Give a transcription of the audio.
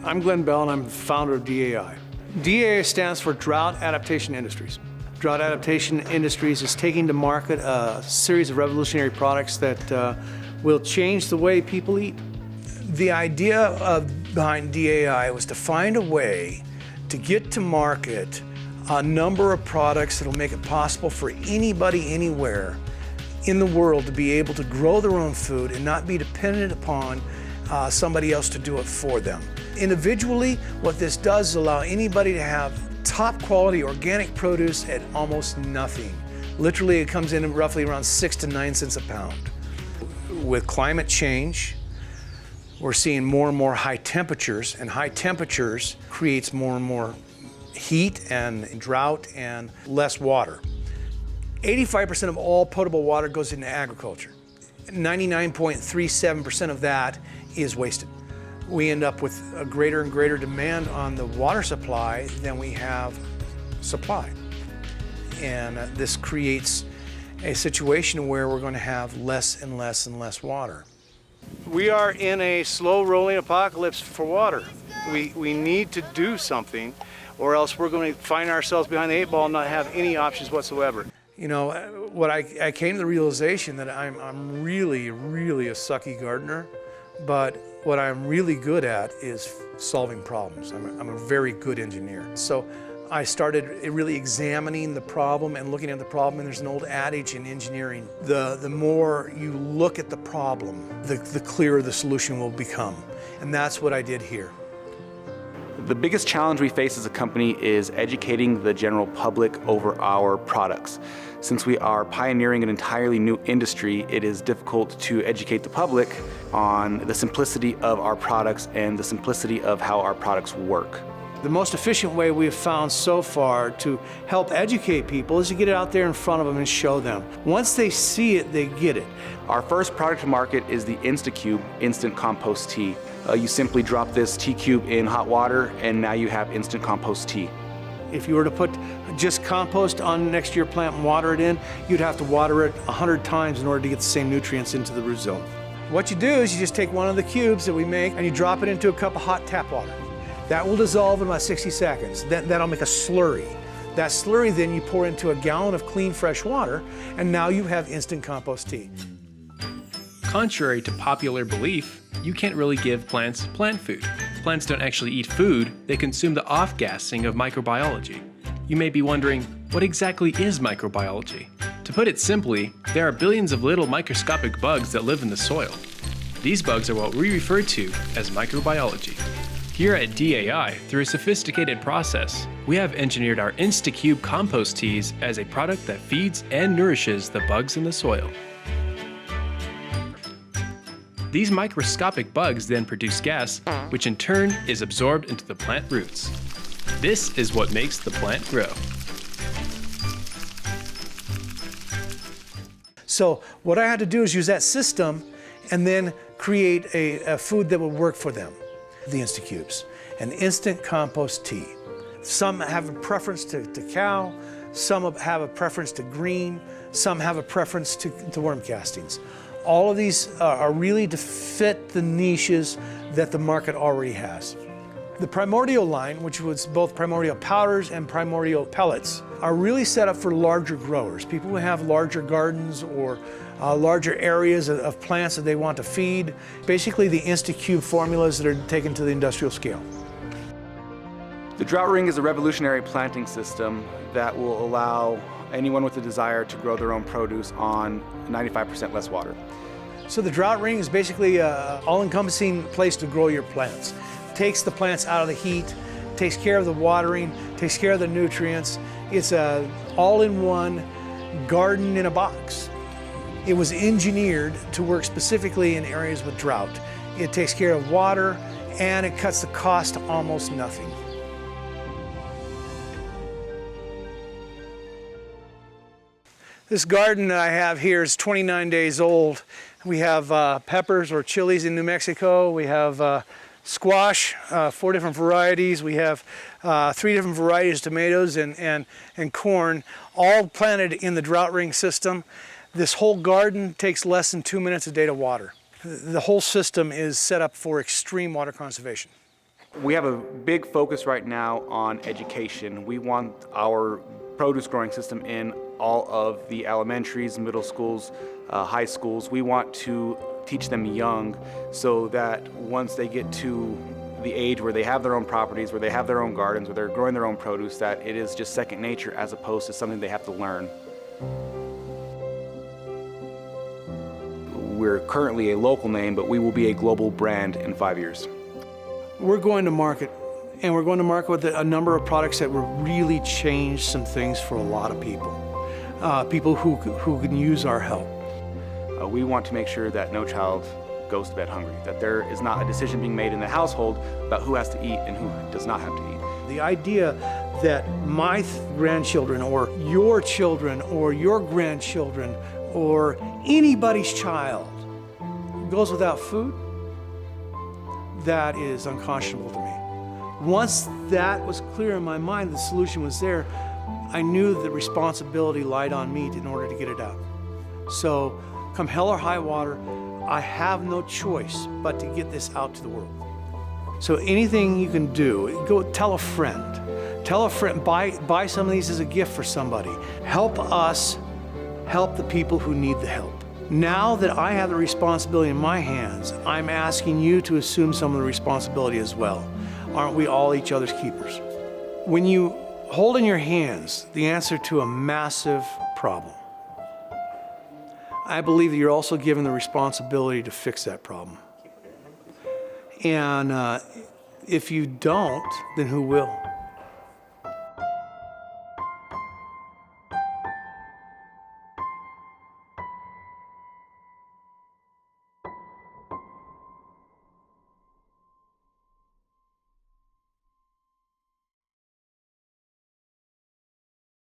I'm Glenn Bell, and I'm the founder of DAI. DAI stands for Drought Adaptation Industries. Drought Adaptation Industries is taking to market a series of revolutionary products that will change the way people eat. The idea behind DAI was to find a way to get to market a number of products that will make it possible for anybody, anywhere in the world to be able to grow their own food and not be dependent upon somebody else to do it for them. Individually, what this does is allow anybody to have top quality organic produce at almost nothing. Literally, it comes in roughly around 6 to 9 cents a pound. With climate change, we're seeing more and more high temperatures, and high temperatures creates more and more heat and drought and less water. 85% of all potable water goes into agriculture. 99.37% of that is wasted. We end up with a greater and greater demand on the water supply than we have supply. And this creates a situation where we're going to have less and less and less water. We are in a slow rolling apocalypse for water. We need to do something, or else we're going to find ourselves behind the 8 ball and not have any options whatsoever. You know, what I came to the realization that I'm really a sucky gardener, but what I'm really good at is solving problems. I'm a very good engineer. So I started really examining the problem and looking at the problem, and there's an old adage in engineering, the more you look at the problem, the clearer the solution will become. And that's what I did here. The biggest challenge we face as a company is educating the general public over our products. Since we are pioneering an entirely new industry, it is difficult to educate the public on the simplicity of our products and the simplicity of how our products work. The most efficient way we have found so far to help educate people is to get it out there in front of them and show them. Once they see it, they get it. Our first product to market is the insta-cube instant compost tea. You simply drop this tea cube in hot water, and now you have instant compost tea. If you were to put just compost on next to your plant and water it in, you'd have to water it 100 times in order to get the same nutrients into the root zone. What you do is you just take one of the cubes that we make and you drop it into a cup of hot tap water. That will dissolve in about 60 seconds. That'll make a slurry. That slurry then you pour into a gallon of clean, fresh water, and now you have instant compost tea. Contrary to popular belief, you can't really give plants plant food. Plants don't actually eat food, they consume the off-gassing of microbiology. You may be wondering, what exactly is microbiology? To put it simply, there are billions of little microscopic bugs that live in the soil. These bugs are what we refer to as microbiology. Here at DAI, through a sophisticated process, we have engineered our insta-cube compost teas as a product that feeds and nourishes the bugs in the soil. These microscopic bugs then produce gas, which in turn is absorbed into the plant roots. This is what makes the plant grow. So what I had to do is use that system and then create a food that would work for them. The insta-cubes, an instant compost tea. Some have a preference to cow, some have a preference to green, some have a preference to worm castings. All of these are really to fit the niches that the market already has. The primordial line, which was both primordial powders and primordial pellets, are really set up for larger growers. People who have larger gardens or larger areas of plants that they want to feed. Basically the insta-cube formulas that are taken to the industrial scale. The Drought Ring is a revolutionary planting system that will allow anyone with a desire to grow their own produce on 95% less water. So the Drought Ring is basically an all-encompassing place to grow your plants. Takes the plants out of the heat, takes care of the watering, takes care of the nutrients. It's an all-in-one garden in a box. It was engineered to work specifically in areas with drought. It takes care of water and it cuts the cost to almost nothing. This garden that I have here is 29 days old. We have peppers or chilies in New Mexico. We have squash, 4 different varieties. We have 3 different varieties of tomatoes and corn, all planted in the Drought Ring system. This whole garden takes less than 2 minutes a day to water. The whole system is set up for extreme water conservation. We have a big focus right now on education. We want our produce growing system in all of the elementaries, middle schools, high schools. We want to teach them young so that once they get to the age where they have their own properties, where they have their own gardens, where they're growing their own produce, that it is just second nature as opposed to something they have to learn. We're currently a local name, but we will be a global brand in 5 years. We're going to market, and we're going to market with a number of products that will really change some things for a lot of people. People who can use our help. We want to make sure that no child goes to bed hungry, that there is not a decision being made in the household about who has to eat and who does not have to eat. The idea that my grandchildren or your children or your grandchildren or anybody's child goes without food, that is unconscionable to me. Once that was clear in my mind, the solution was there, I knew the responsibility lied on me in order to get it out. So come hell or high water, I have no choice but to get this out to the world. So anything you can do, go tell a friend. Tell a friend, buy some of these as a gift for somebody. Help us help the people who need the help. Now that I have the responsibility in my hands, I'm asking you to assume some of the responsibility as well. Aren't we all each other's keepers? When you hold in your hands the answer to a massive problem, I believe that you're also given the responsibility to fix that problem. And if you don't, then who will?